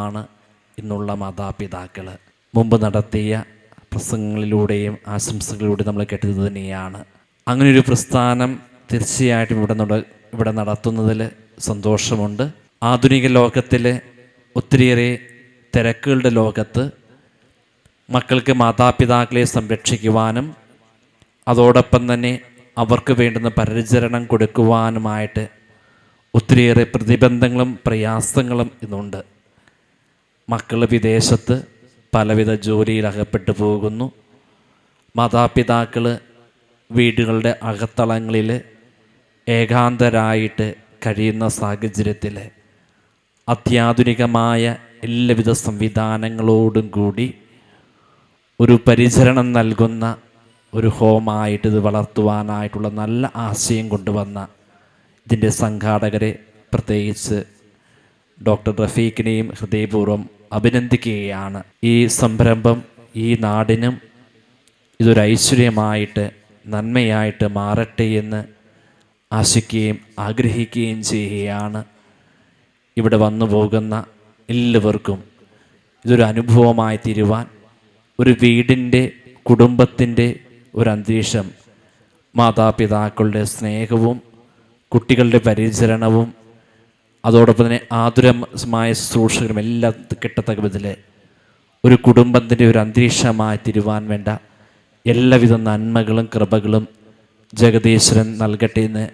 ആണ് ഇന്നുള്ള മാതാപിതാക്കൾ. മുമ്പ് നടത്തിയ പ്രസംഗങ്ങളിലൂടെയും ആശംസകളിലൂടെയും നമ്മൾ കേട്ടത് തന്നെയാണ്. അങ്ങനെയൊരു പ്രസ്ഥാനം തീർച്ചയായിട്ടും ഇവിടെ നടത്തുന്നതിൽ സന്തോഷമുണ്ട്. ആധുനിക ലോകത്തിൽ ഒത്തിരിയേറെ തിരക്കുകളുടെ ലോകത്ത് മക്കൾക്ക് മാതാപിതാക്കളെ സംരക്ഷിക്കുവാനും അതോടൊപ്പം തന്നെ അവർക്ക് വേണ്ടുന്ന പരിചരണം കൊടുക്കുവാനുമായിട്ട് ഒത്തിരിയേറെ പ്രതിബന്ധങ്ങളും പ്രയാസങ്ങളും ഇന്നുണ്ട്. മക്കൾ വിദേശത്ത് പലവിധ ജോലിയിൽ അകപ്പെട്ടു പോകുന്നു. മാതാപിതാക്കൾ വീടുകളുടെ അകത്തളങ്ങളിൽ ഏകാന്തരായിട്ട് കഴിയുന്ന സാഹചര്യത്തിൽ അത്യാധുനികമായ എല്ലാവിധ സംവിധാനങ്ങളോടും കൂടി ഒരു പരിചരണം നൽകുന്ന ഒരു ഹോമായിട്ട് ഇത് വളർത്തുവാനായിട്ടുള്ള നല്ല ആശയം കൊണ്ടുവന്ന ഇതിൻ്റെ സംഘാടകരെ പ്രത്യേകിച്ച് ഡോക്ടർ റഫീഖിനെയും ഹൃദയപൂർവ്വം അഭിനന്ദിക്കുകയാണ്. ഈ സംരംഭം ഈ നാടിനും ഇതൊരു ഐശ്വര്യമായിട്ട് നന്മയായിട്ട് മാറട്ടെ എന്ന് ആശിക്കുകയും ആഗ്രഹിക്കുകയും ചെയ്യുകയാണ്. ഇവിടെ വന്നു പോകുന്ന എല്ലാവർക്കും ഇതൊരു അനുഭവമായി തീരുവാൻ, ഒരു വീടിൻ്റെ കുടുംബത്തിൻ്റെ ഒരു അന്തരീക്ഷം, മാതാപിതാക്കളുടെ സ്നേഹവും കുട്ടികളുടെ പരിചരണവും അതോടൊപ്പം തന്നെ ആതുരമായ ശുശ്രൂഷകളും എല്ലാം കിട്ടത്തക്ക വിധത്തിൽ ഒരു കുടുംബത്തിൻ്റെ ഒരു അന്തരീക്ഷമായി തീരുവാൻ വേണ്ട എല്ലാവിധ നന്മകളും കൃപകളും ജഗദീശ്വരൻ നൽകട്ടെ എന്ന്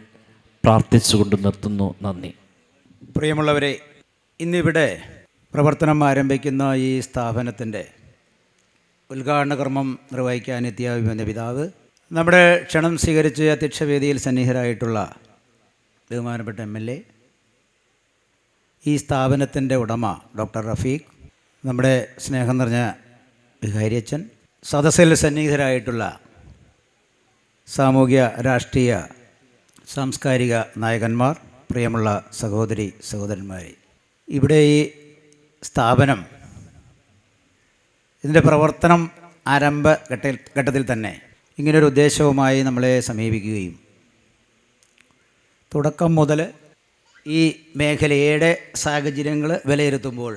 പ്രാർത്ഥിച്ചുകൊണ്ട് നിർത്തുന്നു. നന്ദി. പ്രിയമുള്ളവരെ, ഇന്നിവിടെ പ്രവർത്തനം ആരംഭിക്കുന്ന ഈ സ്ഥാപനത്തിൻ്റെ ഉദ്ഘാടന കർമ്മം നിർവഹിക്കാനെത്തിയ വിമന്യ പിതാവ്, നമ്മുടെ ക്ഷണം സ്വീകരിച്ച് അധ്യക്ഷവേദിയിൽ സന്നിഹിതരായിട്ടുള്ള ബഹുമാനപ്പെട്ട MLA, ഈ സ്ഥാപനത്തിൻ്റെ ഉടമ ഡോക്ടർ റഫീഖ്, നമ്മുടെ സ്നേഹം നിറഞ്ഞ വികാരിയച്ഛൻ, സദസ്സിൽ സന്നിഹിതരായിട്ടുള്ള സാമൂഹ്യ രാഷ്ട്രീയ സാംസ്കാരിക നായകന്മാർ, പ്രിയമുള്ള സഹോദരി സഹോദരന്മാരെ, ഇവിടെ ഈ സ്ഥാപനം ഇതിൻ്റെ പ്രവർത്തനം ആരംഭ ഘട്ടത്തിൽ തന്നെ ഇങ്ങനൊരു ഉദ്ദേശവുമായി നമ്മളെ സമീപിക്കുകയും തുടക്കം മുതൽ ഈ മേഖലയുടെ സാഹചര്യങ്ങൾ വിലയിരുത്തുമ്പോൾ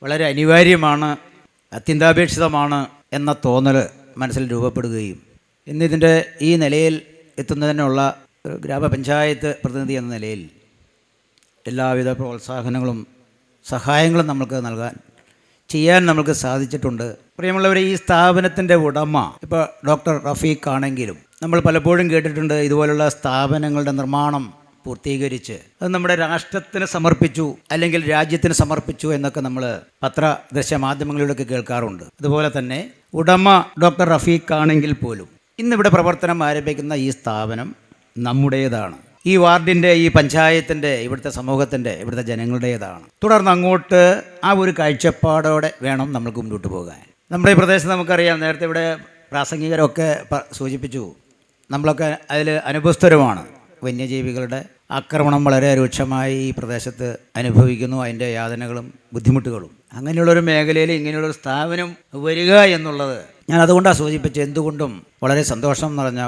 വളരെ അനിവാര്യമാണ്, അത്യന്താപേക്ഷിതമാണ് എന്ന തോന്നൽ മനസ്സിൽ രൂപപ്പെടുകയും ഇന്നിതിൻ്റെ ഈ നിലയിൽ എത്തുന്നതിനുള്ള ഒരു ഗ്രാമപഞ്ചായത്ത് പ്രതിനിധി എന്ന നിലയിൽ എല്ലാവിധ പ്രോത്സാഹനങ്ങളും സഹായങ്ങളും നമുക്ക് ചെയ്യാൻ നമുക്ക് സാധിച്ചിട്ടുണ്ട്. പ്രിയമുള്ളവരെ, ഈ സ്ഥാപനത്തിൻ്റെ ഉടമ ഇപ്പോൾ ഡോക്ടർ റഫീഖ് ആണെങ്കിലും നമ്മൾ പലപ്പോഴും കേട്ടിട്ടുണ്ട്, ഇതുപോലുള്ള സ്ഥാപനങ്ങളുടെ നിർമ്മാണം പൂർത്തീകരിച്ച് അത് നമ്മുടെ രാഷ്ട്രത്തിന് സമർപ്പിച്ചു അല്ലെങ്കിൽ രാജ്യത്തിന് സമർപ്പിച്ചു എന്നൊക്കെ നമ്മൾ ദൃശ്യമാധ്യമങ്ങളിലൂടെയൊക്കെ കേൾക്കാറുണ്ട്. അതുപോലെ തന്നെ ഉടമ ഡോക്ടർ റഫീഖ് ആണെങ്കിൽ പോലും ഇന്നിവിടെ പ്രവർത്തനം ആരംഭിക്കുന്ന ഈ സ്ഥാപനം നമ്മുടേതാണ്. ഈ വാർഡിൻ്റെ, ഈ പഞ്ചായത്തിൻ്റെ, ഇവിടുത്തെ സമൂഹത്തിൻ്റെ, ഇവിടുത്തെ ജനങ്ങളുടേതാണ്. തുടർന്ന് അങ്ങോട്ട് ആ ഒരു കാഴ്ചപ്പാടോടെ വേണം നമ്മൾക്ക് മുന്നോട്ട് പോകാൻ. നമ്മുടെ ഈ പ്രദേശത്ത് നമുക്കറിയാം, നേരത്തെ ഇവിടെ പ്രാസംഗികരൊക്കെ സൂചിപ്പിച്ചു, നമ്മളൊക്കെ അതിൽ അനുഭവസ്ഥരുമാണ്. വന്യജീവികളുടെ ആക്രമണം വളരെ രൂക്ഷമായി ഈ പ്രദേശത്ത് അനുഭവിക്കുന്നു, അതിൻ്റെ യാതനകളും ബുദ്ധിമുട്ടുകളും. അങ്ങനെയുള്ളൊരു മേഖലയിൽ ഇങ്ങനെയുള്ളൊരു സ്ഥാപനം വരിക എന്നുള്ളത് ഞാൻ അതുകൊണ്ടാണ് സൂചിപ്പിച്ചത്. എന്തുകൊണ്ടും വളരെ സന്തോഷം നിറഞ്ഞ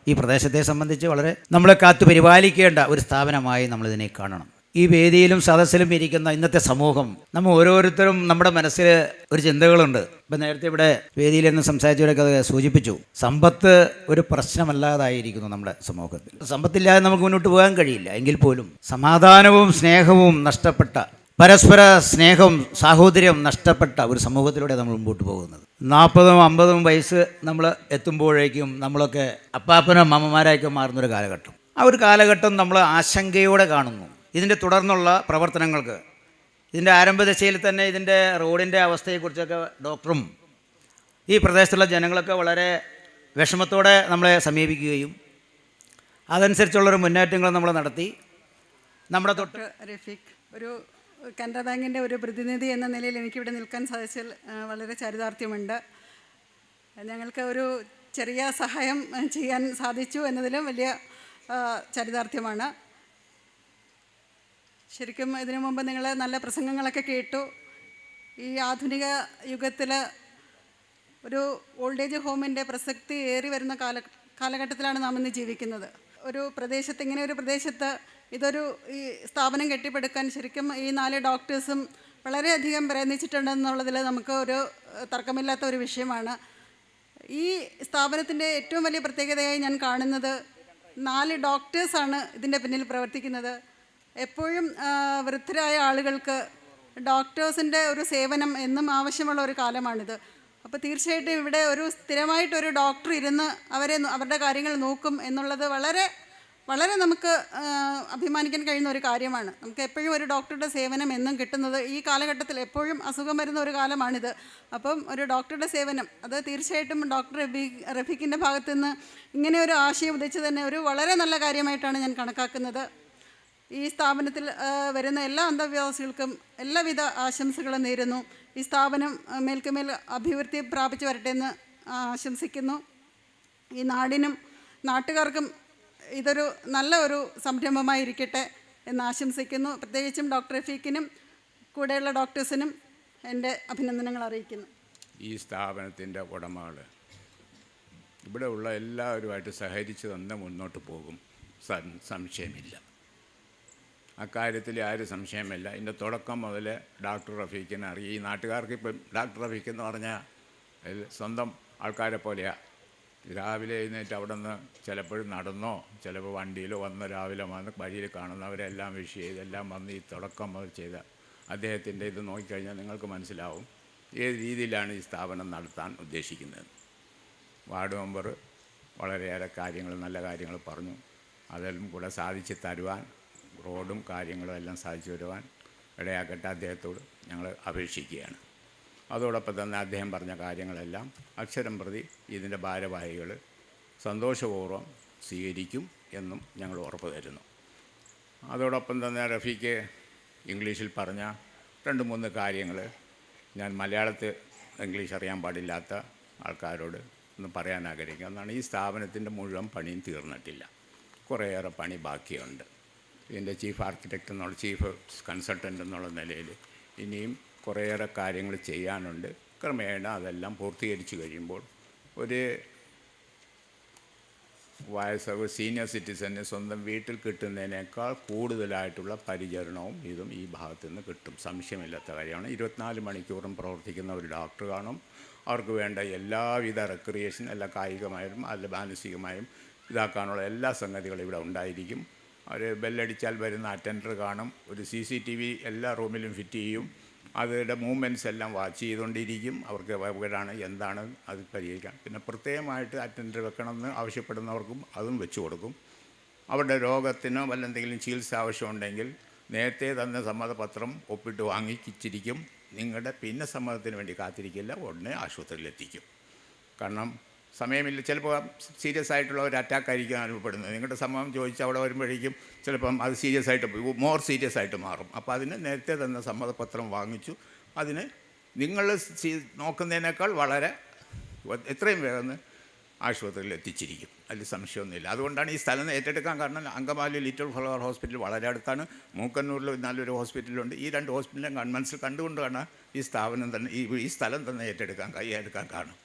ഈ പ്രദേശത്തെ സംബന്ധിച്ച് വളരെ നമ്മളെ കാത്തു പരിപാലിക്കേണ്ട ഒരു സ്ഥാപനമായി നമ്മളിതിനെ കാണണം. ഈ വേദിയിലും സദസ്സിലും ഇരിക്കുന്ന ഇന്നത്തെ സമൂഹം, നമ്മൾ ഓരോരുത്തരും നമ്മുടെ മനസ്സിൽ ഒരു ചിന്തകളുണ്ട്. ഇപ്പം നേരത്തെ ഇവിടെ വേദിയിൽ നിന്ന് സംസാരിച്ചവരൊക്കെ അത് സൂചിപ്പിച്ചു. സമ്പത്ത് ഒരു പ്രശ്നമല്ലാതായിരിക്കുന്നു നമ്മുടെ സമൂഹത്തിൽ. സമ്പത്തില്ലാതെ നമുക്ക് മുന്നോട്ട് പോകാൻ കഴിയില്ല. എങ്കിൽ പോലും സമാധാനവും സ്നേഹവും നഷ്ടപ്പെട്ട, പരസ്പര സ്നേഹം സാഹോദര്യം നഷ്ടപ്പെട്ട ഒരു സമൂഹത്തിലൂടെ നമ്മൾ മുമ്പോട്ട് പോകുന്നത്. 40-50 വയസ്സ് നമ്മൾ എത്തുമ്പോഴേക്കും നമ്മളൊക്കെ അപ്പാപ്പനും അമ്മമാരായിരിക്കും മാറുന്നൊരു കാലഘട്ടം. ആ ഒരു കാലഘട്ടം നമ്മൾ ആശങ്കയോടെ കാണുന്നു. ഇതിൻ്റെ തുടർന്നുള്ള പ്രവർത്തനങ്ങൾക്ക്, ഇതിൻ്റെ ആരംഭദശയിൽ തന്നെ ഇതിൻ്റെ റോഡിൻ്റെ അവസ്ഥയെക്കുറിച്ചൊക്കെ ഡോക്ടറും ഈ പ്രദേശത്തുള്ള ജനങ്ങളൊക്കെ വളരെ വിഷമത്തോടെ നമ്മളെ സമീപിക്കുകയും അതനുസരിച്ചുള്ളൊരു മുന്നേറ്റങ്ങൾ നമ്മൾ നടത്തി. നമ്മുടെ തൊട്ട് റഫീഖ്, ഒരു കാനറ ബാങ്കിൻ്റെ ഒരു പ്രതിനിധി എന്ന നിലയിൽ എനിക്കിവിടെ നിൽക്കാൻ സാധിച്ചതിൽ വളരെ ചരിതാർത്ഥ്യമുണ്ട്. ഞങ്ങൾക്ക് ഒരു ചെറിയ സഹായം ചെയ്യാൻ സാധിച്ചു എന്നതിലും വലിയ ചരിതാർത്ഥ്യമാണ്. ശരിക്കും ഇതിനു മുമ്പ് നിങ്ങൾ നല്ല പ്രസംഗങ്ങളൊക്കെ കേട്ടു. ഈ ആധുനിക യുഗത്തിൽ ഒരു ഓൾഡ് ഏജ് ഹോമിൻ്റെ പ്രസക്തി ഏറി വരുന്ന കാലഘട്ടത്തിലാണ് നാം ഇന്ന് ജീവിക്കുന്നത്. ഒരു പ്രദേശത്ത്, ഇങ്ങനെ ഒരു പ്രദേശത്ത് ഈ സ്ഥാപനം കെട്ടിപ്പടുക്കാൻ ശരിക്കും ഈ 4 ഡോക്ടേഴ്സും വളരെയധികം പ്രയത്നിച്ചിട്ടുണ്ടെന്നുള്ളതിൽ നമുക്ക് ഒരു തർക്കമില്ലാത്ത ഒരു വിഷയമാണ്. ഈ സ്ഥാപനത്തിൻ്റെ ഏറ്റവും വലിയ പ്രത്യേകതയായി ഞാൻ കാണുന്നത് 4 ഡോക്ടേഴ്സാണ് ഇതിൻ്റെ പിന്നിൽ പ്രവർത്തിക്കുന്നത്. എപ്പോഴും വൃദ്ധരായ ആളുകൾക്ക് ഡോക്ടേഴ്സിൻ്റെ ഒരു സേവനം എന്നും ആവശ്യമുള്ള ഒരു കാലമാണിത്. അപ്പോൾ തീർച്ചയായിട്ടും ഇവിടെ ഒരു സ്ഥിരമായിട്ടൊരു ഡോക്ടർ ഇരുന്ന് അവരുടെ കാര്യങ്ങൾ നോക്കും എന്നുള്ളത് വളരെ വളരെ നമുക്ക് അഭിമാനിക്കാൻ കഴിയുന്ന ഒരു കാര്യമാണ്. നമുക്ക് എപ്പോഴും ഒരു ഡോക്ടറുടെ സേവനം എന്നും കിട്ടുന്നത് ഈ കാലഘട്ടത്തിൽ എപ്പോഴും അസുഖം വരുന്ന ഒരു കാലമാണിത്. അപ്പം ഒരു ഡോക്ടറുടെ സേവനം അത് തീർച്ചയായിട്ടും ഡോക്ടർ റഫീഖിൻ്റെ ഭാഗത്തു നിന്ന് ഇങ്ങനെ ഒരു ആശയം ഉദിച്ച് തന്നെ ഒരു വളരെ നല്ല കാര്യമായിട്ടാണ് ഞാൻ കണക്കാക്കുന്നത്. ഈ സ്ഥാപനത്തിൽ വരുന്ന എല്ലാ അന്ധവിശ്വാസികൾക്കും എല്ലാവിധ ആശംസകളും നേരുന്നു. ഈ സ്ഥാപനം മേൽക്കുമേൽ അഭിവൃദ്ധി പ്രാപിച്ചു വരട്ടെ എന്ന് ആശംസിക്കുന്നു. ഈ നാടിനും നാട്ടുകാർക്കും ഇതൊരു നല്ല ഒരു സംരംഭമായിരിക്കട്ടെ എന്ന് ആശംസിക്കുന്നു. പ്രത്യേകിച്ചും ഡോക്ടർ റഫീഖിനും കൂടെയുള്ള ഡോക്ടേഴ്സിനും എൻ്റെ അഭിനന്ദനങ്ങൾ അറിയിക്കുന്നു. ഈ സ്ഥാപനത്തിൻ്റെ ഉടമകൾ ഇവിടെ ഉള്ള എല്ലാവരുമായിട്ട് സഹകരിച്ച് തന്നെ മുന്നോട്ട് പോകും, സംശയമില്ല. അക്കാര്യത്തിൽ ആരും സംശയമില്ല. ഇതിൻ്റെ തുടക്കം മുതൽ ഡോക്ടർ റഫീഖിനെ അറിയാം. ഈ നാട്ടുകാർക്ക് ഇപ്പം ഡോക്ടർ റഫീഖ് എന്ന് പറഞ്ഞാൽ സ്വന്തം ആൾക്കാരെ പോലെയാണ്. രാവിലെ എഴുന്നേറ്റ് അവിടെ നിന്ന് ചിലപ്പോഴും നടന്നോ ചിലപ്പോൾ വണ്ടിയിലോ വന്ന് രാവിലെ വന്ന് വഴിയിൽ കാണുന്നവരെല്ലാം വിഷ് ചെയ്ത് എല്ലാം വന്ന് ഈ തുടക്കം മുതൽ ചെയ്ത അദ്ദേഹത്തിൻ്റെ ഇത് നോക്കിക്കഴിഞ്ഞാൽ നിങ്ങൾക്ക് മനസ്സിലാവും ഏത് രീതിയിലാണ് ഈ സ്ഥാപനം നടത്താൻ ഉദ്ദേശിക്കുന്നത്. വാർഡ് മെമ്പർ വളരെയേറെ കാര്യങ്ങൾ നല്ല കാര്യങ്ങൾ പറഞ്ഞു. അതെല്ലാം കൂടെ സാധിച്ച് തരുവാൻ, റോഡും കാര്യങ്ങളും എല്ലാം സാധിച്ചു വരുവാൻ ഇടയാക്കട്ടെ അദ്ദേഹത്തോട് ഞങ്ങൾ അപേക്ഷിക്കുകയാണ്. അതോടൊപ്പം തന്നെ അദ്ദേഹം പറഞ്ഞ കാര്യങ്ങളെല്ലാം അക്ഷരം പ്രതി ഇതിൻ്റെ ഭാരവാഹികൾ സന്തോഷപൂർവ്വം സ്വീകരിക്കും എന്നും ഞങ്ങൾ ഉറപ്പ് തരുന്നു. അതോടൊപ്പം തന്നെ റഫീഖ് ഇംഗ്ലീഷിൽ പറഞ്ഞ 2-3 കാര്യങ്ങൾ ഞാൻ മലയാളത്തിൽ ഇംഗ്ലീഷ് അറിയാൻ പാടില്ലാത്ത ആൾക്കാരോട് ഒന്ന് പറയാൻ ആഗ്രഹിക്കുക. എന്നാണ് ഈ സ്ഥാപനത്തിൻ്റെ മുഴുവൻ പണിയും തീർന്നിട്ടില്ല, കുറേയേറെ പണി ബാക്കിയുണ്ട്. ഇതിൻ്റെ ചീഫ് ആർക്കിടെക്റ്റ് എന്നുള്ള ചീഫ് കൺസൾട്ടൻ്റ് എന്നുള്ള നിലയിൽ ഇനിയും കുറേയേറെ കാര്യങ്ങൾ ചെയ്യാനുണ്ട്. ക്രമേണ അതെല്ലാം പൂർത്തീകരിച്ച് കഴിയുമ്പോൾ ഒരു വയസ്സ് സീനിയർ സിറ്റിസന് സ്വന്തം വീട്ടിൽ കിട്ടുന്നതിനേക്കാൾ കൂടുതലായിട്ടുള്ള പരിചരണവും ഇതും ഈ ഭാഗത്തു നിന്ന് കിട്ടും, സംശയമില്ലാത്ത കാര്യമാണ്. 24 മണിക്കൂറും പ്രവർത്തിക്കുന്ന ഒരു ഡോക്ടർ കാണും. അവർക്ക് വേണ്ട എല്ലാവിധ റെക്രിയേഷൻ, എല്ലാ കായികമായും അല്ല മാനസികമായും ഇതാക്കാനുള്ള എല്ലാ സംഗതികളും ഇവിടെ ഉണ്ടായിരിക്കും. അവർ ബെല്ലടിച്ചാൽ വരുന്ന അറ്റൻഡർ കാണും. ഒരു CCTV എല്ലാ റൂമിലും ഫിറ്റ് ചെയ്യും. അവരുടെ മൂവ്മെൻറ്റ്സ് എല്ലാം വാച്ച് ചെയ്തുകൊണ്ടിരിക്കും. അവർക്ക് എവിടെയാണ് എന്താണ് അത് പരിഹരിക്കാം. പിന്നെ പ്രത്യേകമായിട്ട് അറ്റൻഡർ വെക്കണമെന്ന് ആവശ്യപ്പെടുന്നവർക്കും അതും വെച്ച് കൊടുക്കും. അവരുടെ രോഗത്തിനോ വല്ലെന്തെങ്കിലും ചികിത്സ ആവശ്യമുണ്ടെങ്കിൽ നേരത്തെ തന്നെ സമ്മതപത്രം ഒപ്പിട്ട് വാങ്ങിച്ചിരിക്കും. നിങ്ങളുടെ പിന്നെ സമ്മതത്തിന് വേണ്ടി കാത്തിരിക്കില്ല, ഉടനെ ആശുപത്രിയിലെത്തിക്കും. കാരണം സമയമില്ല. ചിലപ്പോൾ സീരിയസ് ആയിട്ടുള്ള ഒരു അറ്റാക്കായിരിക്കും അനുഭവപ്പെടുന്നത്. നിങ്ങളുടെ സമ്മതം ചോദിച്ച് അവിടെ വരുമ്പോഴേക്കും ചിലപ്പം അത് സീരിയസ് ആയിട്ട് മോർ സീരിയസ് ആയിട്ട് മാറും. അപ്പോൾ അതിന് നേരത്തെ തന്നെ സമ്മതപത്രം വാങ്ങിച്ചു അതിന് നിങ്ങൾ നോക്കുന്നതിനേക്കാൾ വളരെ എത്രയും വേഗം ആശുപത്രിയിൽ എത്തിച്ചിരിക്കും. അതിൽ സംശയമൊന്നുമില്ല. അതുകൊണ്ടാണ് ഈ സ്ഥലം ഏറ്റെടുക്കാൻ കാരണം. അങ്കമാലി ലിറ്റിൽ ഫ്ലവർ ഹോസ്പിറ്റൽ വളരെ അടുത്താണ്. മൂക്കന്നൂരിൽ നല്ലൊരു ഹോസ്പിറ്റലുണ്ട്. ഈ 2 ഹോസ്പിറ്റലും മനസ്സിൽ കണ്ടുകൊണ്ടാണ് ഈ സ്ഥാപനം തന്നെ ഈ സ്ഥലം തന്നെ കൈയെടുക്കാൻ കാണും.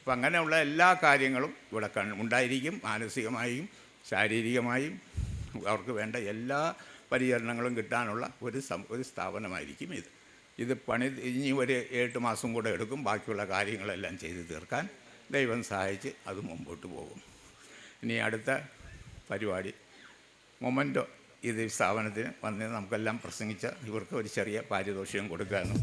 അപ്പം അങ്ങനെയുള്ള എല്ലാ കാര്യങ്ങളും ഇവിടെ ഉണ്ടായിരിക്കും. മാനസികമായും ശാരീരികമായും അവർക്ക് വേണ്ട എല്ലാ പരിചരണങ്ങളും കിട്ടാനുള്ള ഒരു സ്ഥാപനമായിരിക്കും ഇത് പണി ഇനി ഒരു 8 മാസം കൂടെ എടുക്കും. ബാക്കിയുള്ള കാര്യങ്ങളെല്ലാം ചെയ്ത് തീർക്കാൻ ദൈവം സഹായിച്ച് അത് മുമ്പോട്ട് പോകും. ഇനി അടുത്ത പരിപാടി മൊമെൻറ്റോ ഇത് സ്ഥാപനത്തിന് വന്ന് നമുക്കെല്ലാം പ്രസംഗിച്ച ഇവർക്ക് ഒരു ചെറിയ പാരിതോഷികം കൊടുക്കാനും.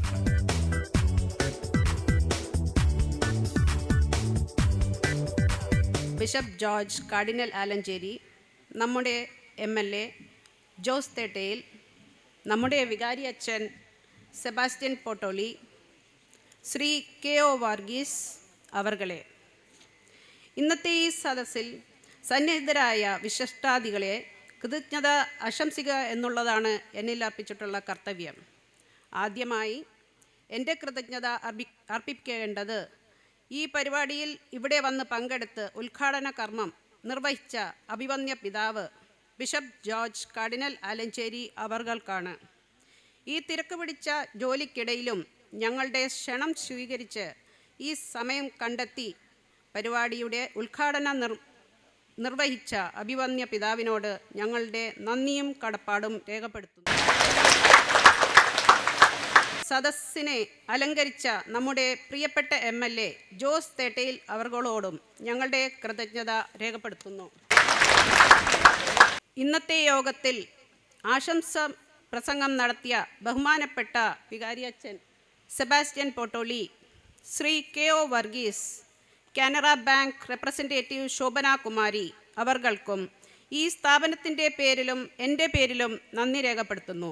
ബിഷപ്പ് ജോർജ് കാർഡിനൽ ആലഞ്ചേരി, നമ്മുടെ MLA ജോസ് തേട്ടയിൽ, നമ്മുടെ വികാരി അച്ഛൻ സെബാസ്റ്റ്യൻ പോട്ടോളി, ശ്രീ KO വർഗീസ് അവർകളെ, ഇന്നത്തെ ഈ സദസ്സിൽ സന്നിഹിതരായ വിശിഷ്ടാദികളെ കൃതജ്ഞത ആശംസിക്കുക എന്നുള്ളതാണ് എന്നിൽ അർപ്പിച്ചിട്ടുള്ള കർത്തവ്യം. ആദ്യമായി എൻ്റെ കൃതജ്ഞത അർപ്പിക്കേണ്ടത് ഈ പരിപാടിയിൽ ഇവിടെ വന്ന് പങ്കെടുത്ത് ഉദ്ഘാടന കർമ്മം നിർവഹിച്ച അഭിവന്യ പിതാവ് ബിഷപ്പ് ജോർജ് കാർഡിനൽ ആലഞ്ചേരി അവർകൾക്കാണ്. ഈ തിരക്ക് പിടിച്ച ജോലിക്കിടയിലും ഞങ്ങളുടെ ക്ഷണം സ്വീകരിച്ച് ഈ സമയം കണ്ടെത്തി പരിപാടിയുടെ ഉദ്ഘാടനം നിർവഹിച്ച അഭിവന്യ പിതാവിനോട് ഞങ്ങളുടെ നന്ദിയും കടപ്പാടും രേഖപ്പെടുത്തുന്നു. സദസ്സിനെ അലങ്കരിച്ച നമ്മുടെ പ്രിയപ്പെട്ട MLA ജോസ് തേട്ടയിൽ അവർകളോടും ഞങ്ങളുടെ കൃതജ്ഞത രേഖപ്പെടുത്തുന്നു. ഇന്നത്തെ യോഗത്തിൽ ആശംസ പ്രസംഗം നടത്തിയ ബഹുമാനപ്പെട്ട വികാരിയച്ഛൻ Sebastian Potoli, Shri KO Varghese, Canara Bank representative Shobhana Kumari അവർകൾക്കും ഈ സ്ഥാപനത്തിൻ്റെ പേരിലും എൻ്റെ പേരിലും നന്ദി രേഖപ്പെടുത്തുന്നു.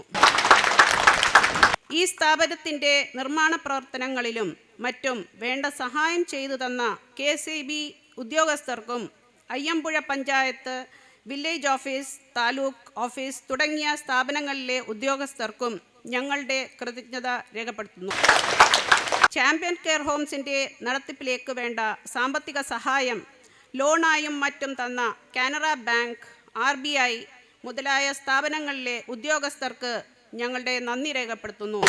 ഈ സ്ഥാപനത്തിൻ്റെ നിർമ്മാണ പ്രവർത്തനങ്ങളിലും മറ്റും വേണ്ട സഹായം ചെയ്തു തന്ന KSEB ഉദ്യോഗസ്ഥർക്കും Ayyampuzha panchayat, village office, taluk office തുടങ്ങിയ സ്ഥാപനങ്ങളിലെ ഉദ്യോഗസ്ഥർക്കും ഞങ്ങളുടെ കൃതജ്ഞത രേഖപ്പെടുത്തുന്നു. ചാമ്പ്യൻ കെയർ ഹോംസിൻ്റെ നടത്തിപ്പിലേക്ക് വേണ്ട സാമ്പത്തിക സഹായം ലോണായും മറ്റും തന്ന കാനറ ബാങ്ക്, RBI മുതലായ സ്ഥാപനങ്ങളിലെ ഉദ്യോഗസ്ഥർക്ക് ഞങ്ങളുടെ നന്ദി രേഖപ്പെടുത്തുന്നു.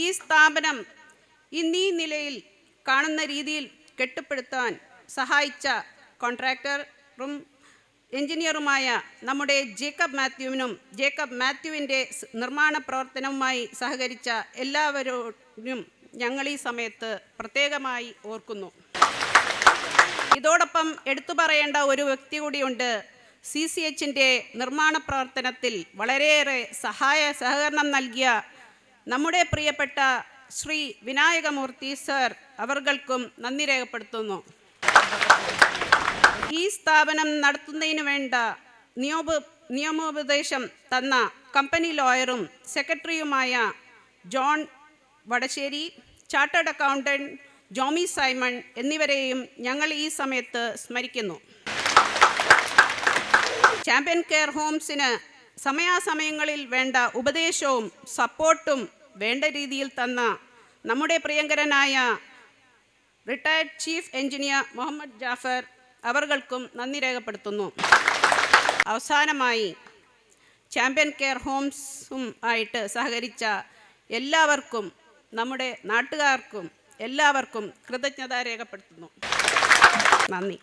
ഈ സ്ഥാപനം ഇന്നീ നിലയിൽ കാണുന്ന രീതിയിൽ കെട്ടിപ്പടുത്താൻ സഹായിച്ച കോൺട്രാക്ടറും എഞ്ചിനീയറുമായ നമ്മുടെ ജേക്കബ് മാത്യുവിനും ജേക്കബ് മാത്യുവിൻ്റെ നിർമ്മാണ പ്രവർത്തനവുമായി സഹകരിച്ച എല്ലാവരോടും ഞങ്ങൾ ഈ സമയത്ത് പ്രത്യേകമായി ഓർക്കുന്നു. ഇതോടൊപ്പം എടുത്തു പറയേണ്ട ഒരു വ്യക്തി കൂടിയുണ്ട്. CCHൻ്റെ നിർമ്മാണ പ്രവർത്തനത്തിൽ വളരെയേറെ സഹകരണം നൽകിയ നമ്മുടെ പ്രിയപ്പെട്ട ശ്രീ വിനായകമൂർത്തി സർ അവർകൾക്കും നന്ദി രേഖപ്പെടുത്തുന്നു. ഈ സ്ഥാപനം നടത്തുന്നതിന് വേണ്ട നിയമോപദേശം തന്ന കമ്പനി ലോയറും സെക്രട്ടറിയുമായ John Vadassery, chartered accountant Jomy Simon എന്നിവരെയും ഞങ്ങൾ ഈ സമയത്ത് സ്മരിക്കുന്നു. ചാമ്പ്യൻ കെയർ ഹോംസിന് സമയാസമയങ്ങളിൽ വേണ്ട ഉപദേശവും സപ്പോർട്ടും വേണ്ട രീതിയിൽ തന്ന നമ്മുടെ പ്രിയങ്കരനായ retired chief engineer Muhammad Jafar അവർകൾക്കും നന്ദി രേഖപ്പെടുത്തുന്നു. അവസാനമായി ചാമ്പ്യൻ കെയർ ഹോംസും ആയിട്ട് സഹകരിച്ച എല്ലാവർക്കും, നമ്മുടെ നാട്ടുകാർക്കും എല്ലാവർക്കും കൃതജ്ഞത രേഖപ്പെടുത്തുന്നു. നന്ദി.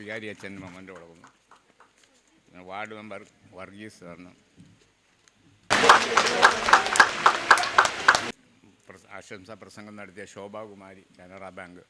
വികാരി അച്ഛൻ മമ്മൻ്റെ കൊടുക്കുന്നു. വാർഡ് മെമ്പർ വർഗീസ് സാറിന് ആശംസാ പ്രസംഗം നടത്തിയ ശോഭാകുമാരി, കാനറ ബാങ്ക്